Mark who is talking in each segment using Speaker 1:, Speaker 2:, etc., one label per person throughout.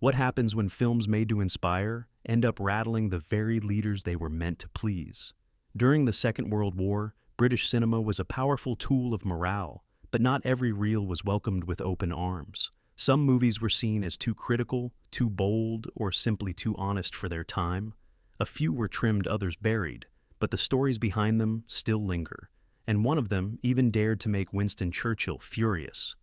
Speaker 1: What happens when films made to inspire end up rattling the very leaders they were meant to please? During the Second World War, British cinema was a powerful tool of morale, but not every reel was welcomed with open arms. Some movies were seen as too critical, too bold, or simply too honest for their time. A few were trimmed, others buried, but the stories behind them still linger, and one of them even dared to make Winston Churchill furious.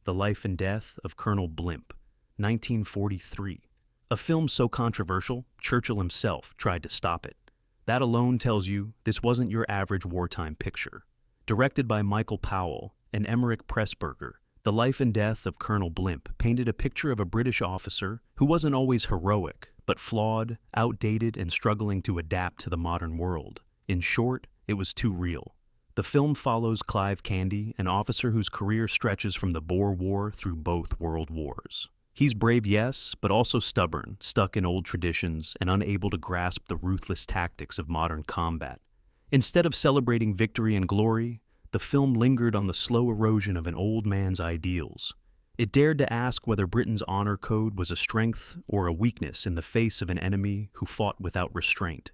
Speaker 1: The Life and Death of Colonel Blimp, 1943. A film so controversial, Churchill himself tried to stop it. That alone tells you this wasn't your average wartime picture. Directed by Michael Powell and Emmerich Pressburger, The Life and Death of Colonel Blimp painted a picture of a British officer who wasn't always heroic, but flawed, outdated, and struggling to adapt to the modern world. In short, it was too real. The film follows Clive Candy, an officer whose career stretches from the Boer War through both world wars. He's brave, yes, but also stubborn, stuck in old traditions, and unable to grasp the ruthless tactics of modern combat. Instead of celebrating victory and glory, the film lingered on the slow erosion of an old man's ideals. It dared to ask whether Britain's honor code was a strength or a weakness in the face of an enemy who fought without restraint.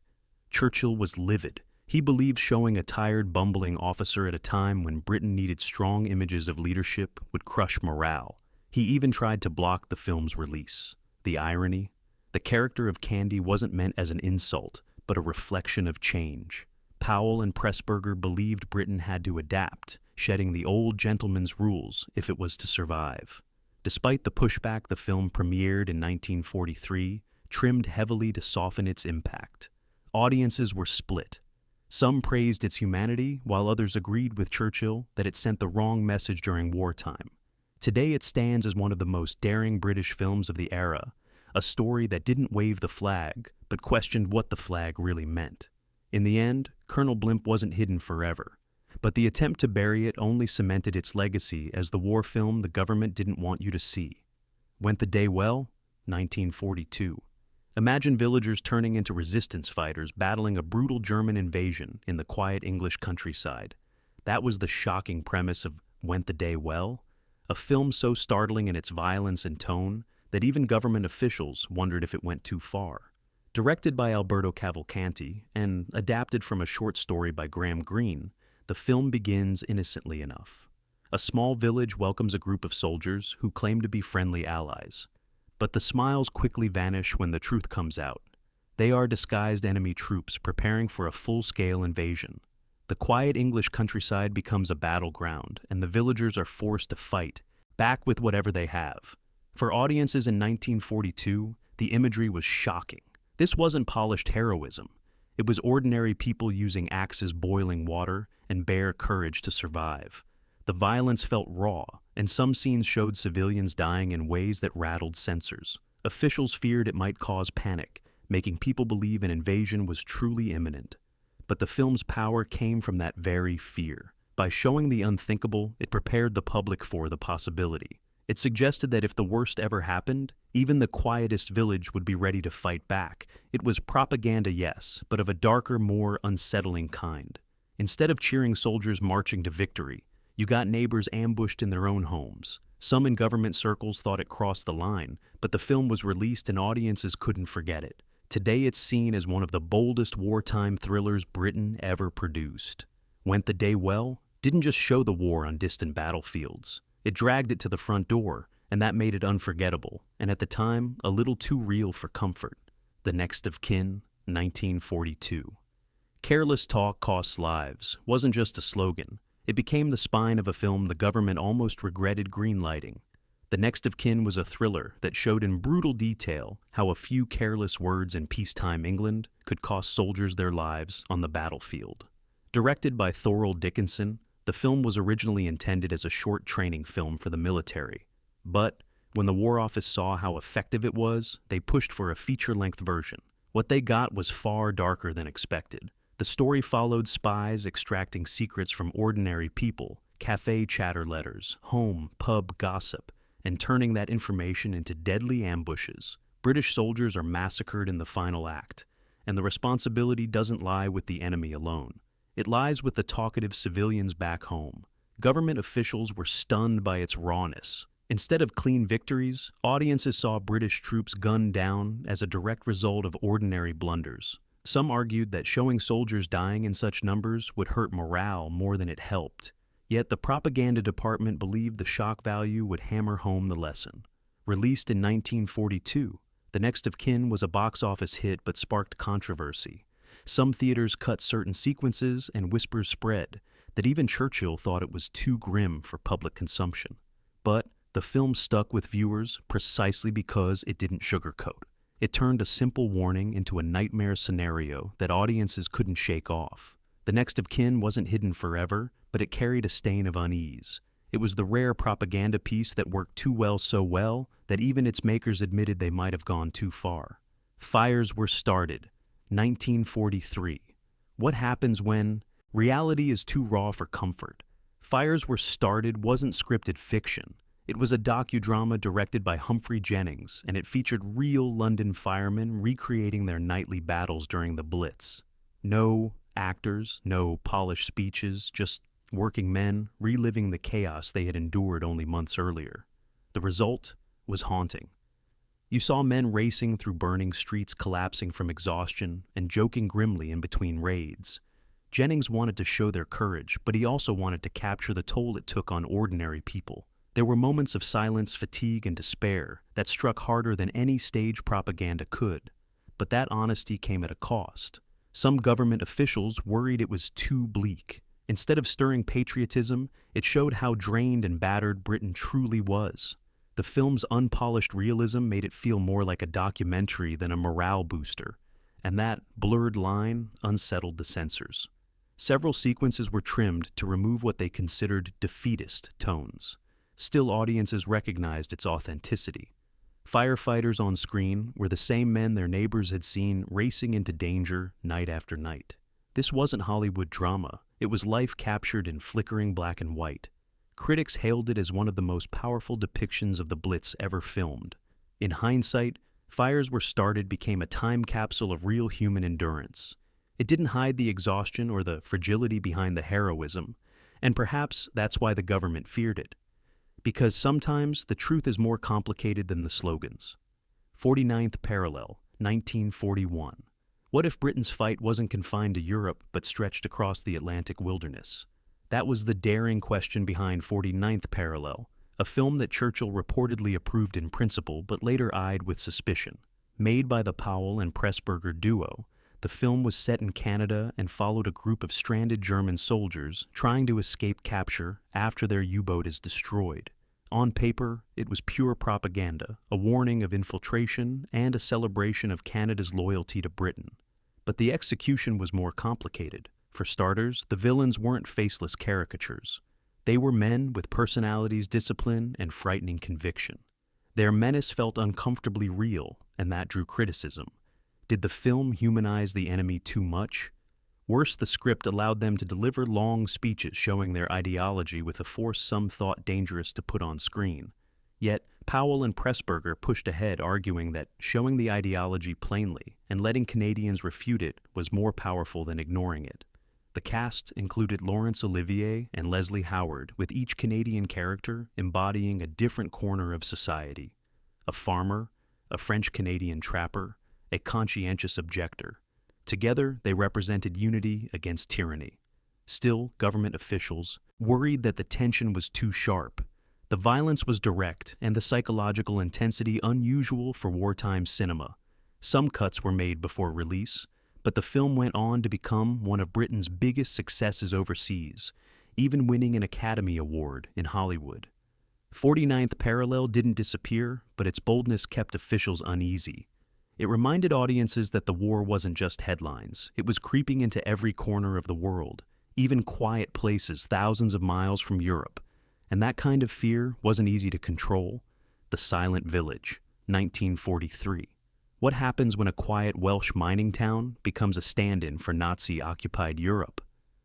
Speaker 1: Churchill was livid. He believed showing a tired, bumbling officer at a time when Britain needed strong images of leadership would crush morale. He even tried to block the film's release. The irony? The character of Candy wasn't meant as an insult, but a reflection of change. Powell and Pressburger believed Britain had to adapt, shedding the old gentleman's rules if it was to survive. Despite the pushback, the film premiered in 1943, trimmed heavily to soften its impact. Audiences were split. Some praised its humanity, while others agreed with Churchill that it sent the wrong message during wartime. Today it stands as one of the most daring British films of the era, a story that didn't wave the flag, but questioned what the flag really meant. In the end, Colonel Blimp wasn't hidden forever, but the attempt to bury it only cemented its legacy as the war film the government didn't want you to see. Went the day well? 1942. Imagine villagers turning into resistance fighters battling a brutal German invasion in the quiet English countryside. That was the shocking premise of Went the Day Well? A film so startling in its violence and tone that even government officials wondered if it went too far. Directed by Alberto Cavalcanti and adapted from a short story by Graham Greene, the film begins innocently enough. A small village welcomes a group of soldiers who claim to be friendly allies. But the smiles quickly vanish when the truth comes out. They are disguised enemy troops preparing for a full-scale invasion. The quiet English countryside becomes a battleground, and the villagers are forced to fight, back with whatever they have. For audiences in 1942, the imagery was shocking. This wasn't polished heroism. It was ordinary people using axes boiling water and bare courage to survive. The violence felt raw, and some scenes showed civilians dying in ways that rattled censors. Officials feared it might cause panic, making people believe an invasion was truly imminent. But the film's power came from that very fear. By showing the unthinkable, it prepared the public for the possibility. It suggested that if the worst ever happened, even the quietest village would be ready to fight back. It was propaganda, yes, but of a darker, more unsettling kind. Instead of cheering soldiers marching to victory, you got neighbors ambushed in their own homes. Some in government circles thought it crossed the line, but the film was released and audiences couldn't forget it. Today it's seen as one of the boldest wartime thrillers Britain ever produced. Went the Day Well? Didn't just show the war on distant battlefields. It dragged it to the front door, and that made it unforgettable, and at the time, a little too real for comfort. The Next of Kin, 1942. Careless talk costs lives wasn't just a slogan. It became the spine of a film the government almost regretted greenlighting. The Next of Kin was a thriller that showed in brutal detail how a few careless words in peacetime England could cost soldiers their lives on the battlefield. Directed by Thorold Dickinson, the film was originally intended as a short training film for the military. But when the War Office saw how effective it was, they pushed for a feature-length version. What they got was far darker than expected. The story followed spies extracting secrets from ordinary people, cafe chatter letters, home, pub gossip, and turning that information into deadly ambushes. British soldiers are massacred in the final act, and the responsibility doesn't lie with the enemy alone. It lies with the talkative civilians back home. Government officials were stunned by its rawness. Instead of clean victories, audiences saw British troops gunned down as a direct result of ordinary blunders. Some argued that showing soldiers dying in such numbers would hurt morale more than it helped. Yet the propaganda department believed the shock value would hammer home the lesson. Released in 1942, The Next of Kin was a box office hit but sparked controversy. Some theaters cut certain sequences, and whispers spread that even Churchill thought it was too grim for public consumption. But the film stuck with viewers precisely because it didn't sugarcoat. It turned a simple warning into a nightmare scenario that audiences couldn't shake off. The Next of Kin wasn't hidden forever, but it carried a stain of unease. It was the rare propaganda piece that worked too well so well that even its makers admitted they might have gone too far. Fires were started. 1943. What happens when reality is too raw for comfort? Fires Were Started wasn't scripted fiction. It was a docudrama directed by Humphrey Jennings, and it featured real London firemen recreating their nightly battles during the Blitz. No actors, no polished speeches, just working men reliving the chaos they had endured only months earlier. The result was haunting. You saw men racing through burning streets, collapsing from exhaustion, and joking grimly in between raids. Jennings wanted to show their courage, but he also wanted to capture the toll it took on ordinary people. There were moments of silence, fatigue, and despair that struck harder than any stage propaganda could. But that honesty came at a cost. Some government officials worried it was too bleak. Instead of stirring patriotism, it showed how drained and battered Britain truly was. The film's unpolished realism made it feel more like a documentary than a morale booster, and that blurred line unsettled the censors. Several sequences were trimmed to remove what they considered defeatist tones. Still, audiences recognized its authenticity. Firefighters on screen were the same men their neighbors had seen racing into danger night after night. This wasn't Hollywood drama. It was life captured in flickering black and white. Critics hailed it as one of the most powerful depictions of the Blitz ever filmed. In hindsight, Fires Were Started became a time capsule of real human endurance. It didn't hide the exhaustion or the fragility behind the heroism, and perhaps that's why the government feared it. Because sometimes the truth is more complicated than the slogans. 49th Parallel, 1941. What if Britain's fight wasn't confined to Europe but stretched across the Atlantic wilderness? That was the daring question behind 49th Parallel, a film that Churchill reportedly approved in principle but later eyed with suspicion. Made by the Powell and Pressburger duo, the film was set in Canada and followed a group of stranded German soldiers trying to escape capture after their U-boat is destroyed. On paper, it was pure propaganda, a warning of infiltration and a celebration of Canada's loyalty to Britain. But the execution was more complicated. For starters, the villains weren't faceless caricatures. They were men with personalities, discipline, and frightening conviction. Their menace felt uncomfortably real, and that drew criticism. Did the film humanize the enemy too much? Worse, the script allowed them to deliver long speeches showing their ideology with a force some thought dangerous to put on screen. Yet, Powell and Pressburger pushed ahead, arguing that showing the ideology plainly and letting Canadians refute it was more powerful than ignoring it. The cast included Laurence Olivier and Leslie Howard, with each Canadian character embodying a different corner of society. A farmer, a French-Canadian trapper, a conscientious objector. Together, they represented unity against tyranny. Still, government officials worried that the tension was too sharp. The violence was direct and the psychological intensity unusual for wartime cinema. Some cuts were made before release, but the film went on to become one of Britain's biggest successes overseas, even winning an Academy Award in Hollywood. 49th Parallel didn't disappear, but its boldness kept officials uneasy. It reminded audiences that the war wasn't just headlines. It was creeping into every corner of the world, even quiet places thousands of miles from Europe. And that kind of fear wasn't easy to control. The Silent Village, 1943. What happens when a quiet Welsh mining town becomes a stand-in for Nazi-occupied Europe?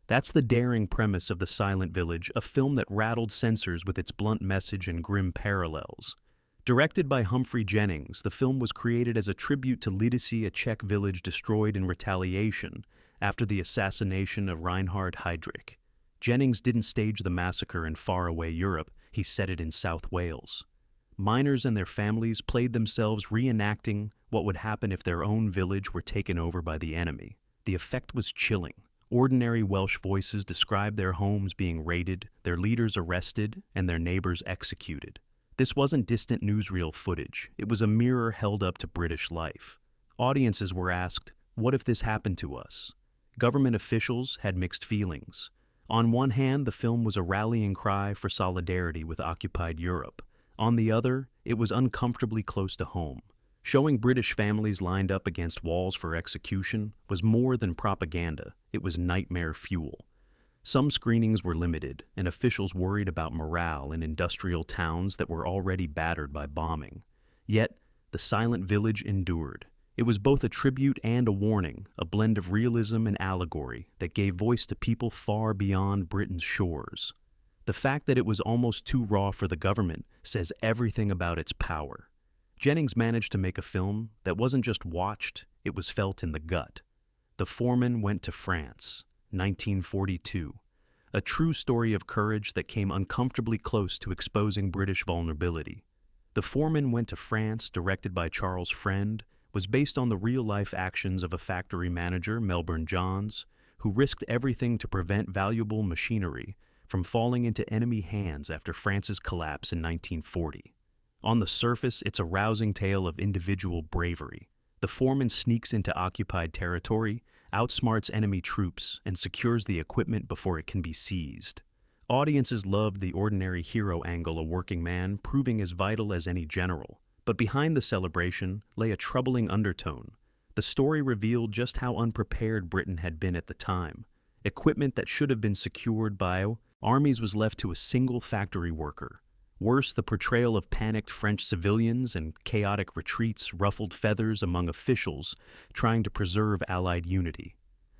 Speaker 1: That's the daring premise of The Silent Village, a film that rattled censors with its blunt message and grim parallels. Directed by Humphrey Jennings, the film was created as a tribute to Lidice, a Czech village destroyed in retaliation after the assassination of Reinhard Heydrich. Jennings didn't stage the massacre in faraway Europe, he set it in South Wales. Miners and their families played themselves reenacting what would happen if their own village were taken over by the enemy. The effect was chilling. Ordinary Welsh voices described their homes being raided, their leaders arrested, and their neighbors executed. This wasn't distant newsreel footage. It was a mirror held up to British life. Audiences were asked, "What if this happened to us?" Government officials had mixed feelings. On one hand, the film was a rallying cry for solidarity with occupied Europe. On the other, it was uncomfortably close to home. Showing British families lined up against walls for execution was more than propaganda, it was nightmare fuel. Some screenings were limited, and officials worried about morale in industrial towns that were already battered by bombing. Yet, the silent village endured. It was both a tribute and a warning, a blend of realism and allegory that gave voice to people far beyond Britain's shores. The fact that it was almost too raw for the government says everything about its power. Jennings managed to make a film that wasn't just watched, it was felt in the gut. The Foreman Went to France, 1942. A true story of courage that came uncomfortably close to exposing British vulnerability. The Foreman Went to France, directed by Charles Friend, was based on the real-life actions of a factory manager, Melbourne Johns, who risked everything to prevent valuable machinery from falling into enemy hands after France's collapse in 1940. On the surface, it's a rousing tale of individual bravery. The foreman sneaks into occupied territory, outsmarts enemy troops, and secures the equipment before it can be seized. Audiences loved the ordinary hero angle, a working man proving as vital as any general. But behind the celebration lay a troubling undertone. The story revealed just how unprepared Britain had been at the time. Equipment that should have been secured by armies was left to a single factory worker. Worse, the portrayal of panicked French civilians and chaotic retreats ruffled feathers among officials trying to preserve Allied unity.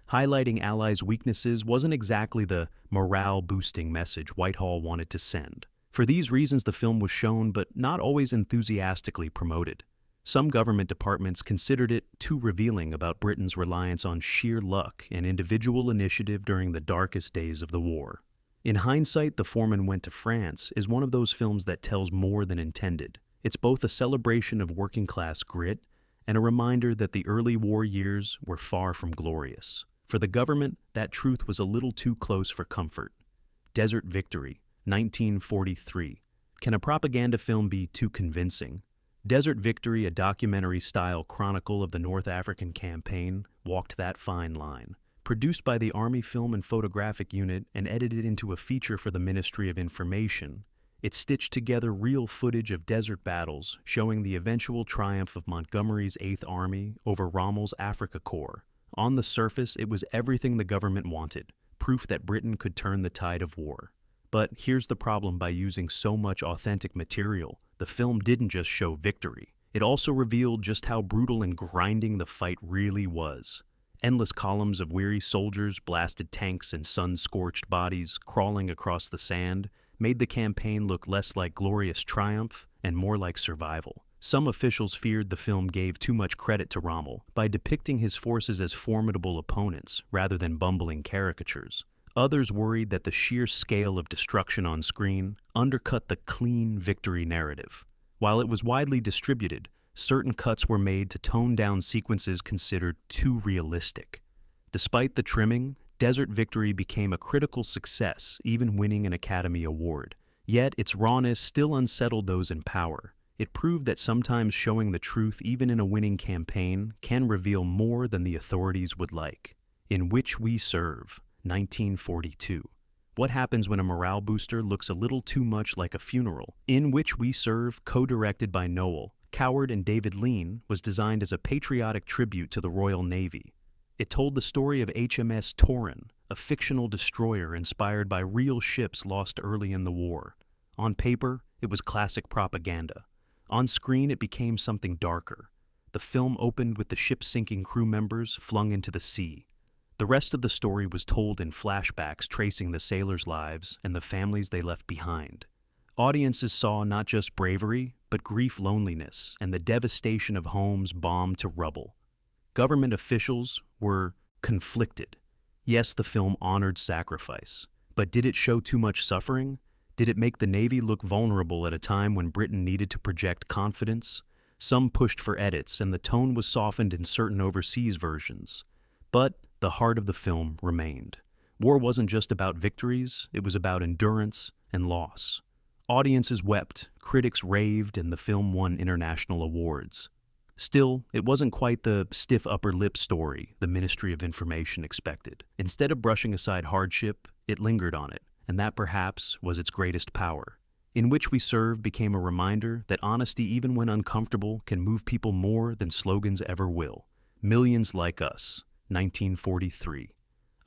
Speaker 1: Highlighting Allies' weaknesses wasn't exactly the morale-boosting message Whitehall wanted to send. For these reasons, the film was shown, but not always enthusiastically promoted. Some government departments considered it too revealing about Britain's reliance on sheer luck and individual initiative during the darkest days of the war. In hindsight, The Foreman Went to France is one of those films that tells more than intended. It's both a celebration of working-class grit and a reminder that the early war years were far from glorious. For the government, that truth was a little too close for comfort. Desert Victory, 1943. Can a propaganda film be too convincing? Desert Victory, a documentary-style chronicle of the North African campaign, walked that fine line. Produced by the Army Film and Photographic Unit and edited into a feature for the Ministry of Information, it stitched together real footage of desert battles showing the eventual triumph of Montgomery's 8th Army over Rommel's Afrika Korps. On the surface, it was everything the government wanted, proof that Britain could turn the tide of war. But here's the problem: by using so much authentic material, the film didn't just show victory. It also revealed just how brutal and grinding the fight really was. Endless columns of weary soldiers, blasted tanks, and sun-scorched bodies crawling across the sand made the campaign look less like glorious triumph and more like survival. Some officials feared the film gave too much credit to Rommel by depicting his forces as formidable opponents rather than bumbling caricatures. Others worried that the sheer scale of destruction on screen undercut the clean victory narrative. While it was widely distributed, certain cuts were made to tone down sequences considered too realistic. Despite the trimming, Desert Victory became a critical success, even winning an Academy Award. Yet its rawness still unsettled those in power. It proved that sometimes showing the truth, even in a winning campaign, can reveal more than the authorities would like. In Which We Serve, 1942. What happens when a morale booster looks a little too much like a funeral? In Which We Serve, co-directed by Noel Coward and David Lean, was designed as a patriotic tribute to the Royal Navy. It told the story of HMS Torrin, a fictional destroyer inspired by real ships lost early in the war. On paper, it was classic propaganda. On screen, it became something darker. The film opened with the ship's sinking crew members flung into the sea. The rest of the story was told in flashbacks tracing the sailors' lives and the families they left behind. Audiences saw not just bravery, but grief, loneliness, and the devastation of homes bombed to rubble. Government officials were conflicted. Yes, the film honored sacrifice, but did it show too much suffering? Did it make the Navy look vulnerable at a time when Britain needed to project confidence? Some pushed for edits, and the tone was softened in certain overseas versions. But the heart of the film remained. War wasn't just about victories, it was about endurance and loss. Audiences wept, critics raved, and the film won international awards. Still, it wasn't quite the stiff upper lip story the Ministry of Information expected. Instead of brushing aside hardship, it lingered on it, and that perhaps was its greatest power. In Which We Serve became a reminder that honesty, even when uncomfortable, can move people more than slogans ever will. Millions Like Us, 1943.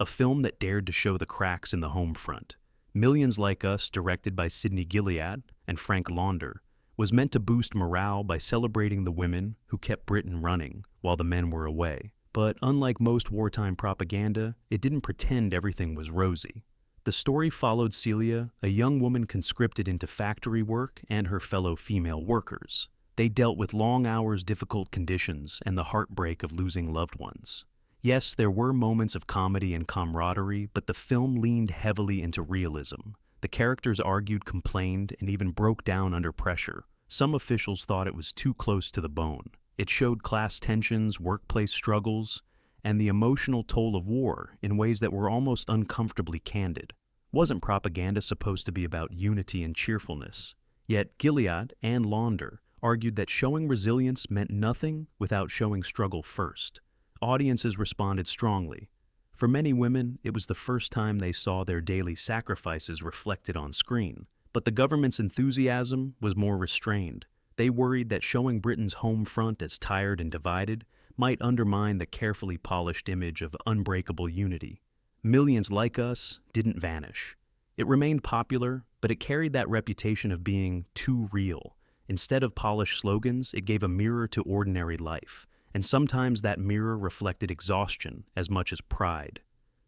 Speaker 1: A film that dared to show the cracks in the home front. Millions Like Us, directed by Sidney Gilead and Frank Launder, was meant to boost morale by celebrating the women who kept Britain running while the men were away. But unlike most wartime propaganda, it didn't pretend everything was rosy. The story followed Celia, a young woman conscripted into factory work, and her fellow female workers. They dealt with long hours, difficult conditions, and the heartbreak of losing loved ones. Yes, there were moments of comedy and camaraderie, but the film leaned heavily into realism. The characters argued, complained, and even broke down under pressure. Some officials thought it was too close to the bone. It showed class tensions, workplace struggles, and the emotional toll of war in ways that were almost uncomfortably candid. Wasn't propaganda supposed to be about unity and cheerfulness? Yet Gilead and Launder argued that showing resilience meant nothing without showing struggle first. Audiences responded strongly. For many women, it was the first time they saw their daily sacrifices reflected on screen. But the government's enthusiasm was more restrained. They worried that showing Britain's home front as tired and divided might undermine the carefully polished image of unbreakable unity. Millions Like Us didn't vanish. It remained popular, but it carried that reputation of being too real. Instead of polished slogans, it gave a mirror to ordinary life. And sometimes that mirror reflected exhaustion as much as pride.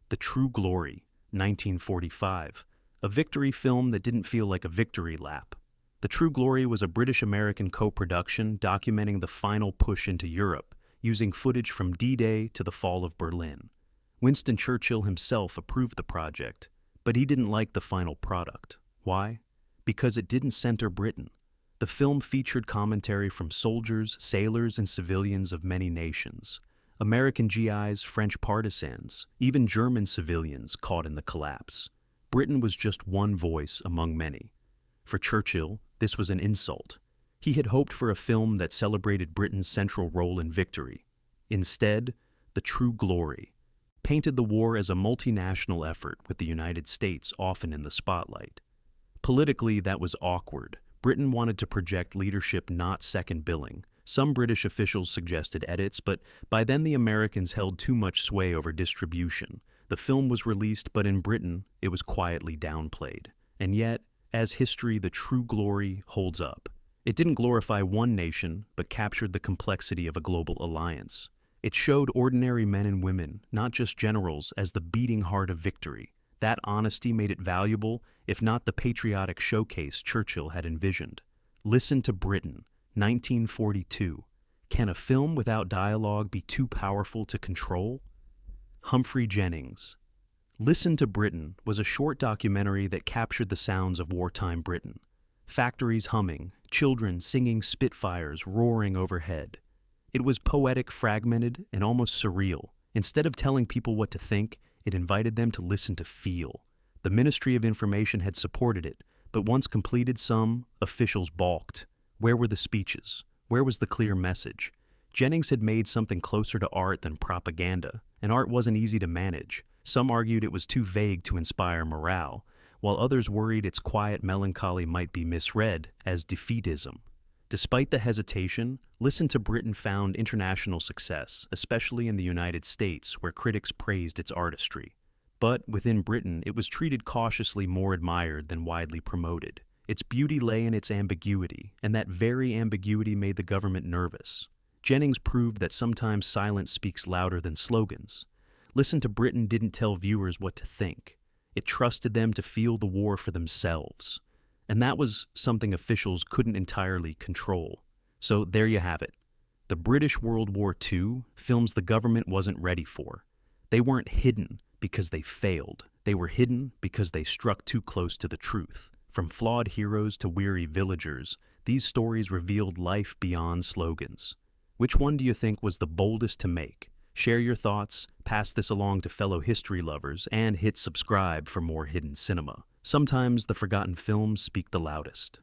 Speaker 1: The True Glory, 1945, a victory film that didn't feel like a victory lap. The True Glory was a British-American co-production documenting the final push into Europe, using footage from D-Day to the fall of Berlin. Winston Churchill himself approved the project, but he didn't like the final product. Why? Because it didn't center Britain. The film featured commentary from soldiers, sailors, and civilians of many nations. American GIs, French partisans, even German civilians caught in the collapse. Britain was just one voice among many. For Churchill, this was an insult. He had hoped for a film that celebrated Britain's central role in victory. Instead, The True Glory painted the war as a multinational effort with the United States often in the spotlight. Politically, that was awkward. Britain wanted to project leadership, not second billing. Some British officials suggested edits, but by then the Americans held too much sway over distribution. The film was released, but in Britain, it was quietly downplayed. And yet, as history, The True Glory holds up. It didn't glorify one nation, but captured the complexity of a global alliance. It showed ordinary men and women, not just generals, as the beating heart of victory. That honesty made it valuable, if not the patriotic showcase Churchill had envisioned. Listen to Britain, 1942. Can a film without dialogue be too powerful to control? Humphrey Jennings. Listen to Britain was a short documentary that captured the sounds of wartime Britain. Factories humming, children singing, Spitfires roaring overhead. It was poetic, fragmented, and almost surreal. Instead of telling people what to think, it invited them to listen to feel. The Ministry of Information had supported it, but once completed, some officials balked. Where were the speeches? Where was the clear message? Jennings had made something closer to art than propaganda, and art wasn't easy to manage. Some argued it was too vague to inspire morale, while others worried its quiet melancholy might be misread as defeatism. Despite the hesitation, Listen to Britain found international success, especially in the United States, where critics praised its artistry. But within Britain, it was treated cautiously, more admired than widely promoted. Its beauty lay in its ambiguity, and that very ambiguity made the government nervous. Jennings proved that sometimes silence speaks louder than slogans. Listen to Britain didn't tell viewers what to think. It trusted them to feel the war for themselves. And that was something officials couldn't entirely control. So there you have it. The British World War II, films the government wasn't ready for. They weren't hidden because they failed. They were hidden because they struck too close to the truth. From flawed heroes to weary villagers, these stories revealed life beyond slogans. Which one do you think was the boldest to make? Share your thoughts, pass this along to fellow history lovers, and hit subscribe for more hidden cinema. Sometimes the forgotten films speak the loudest.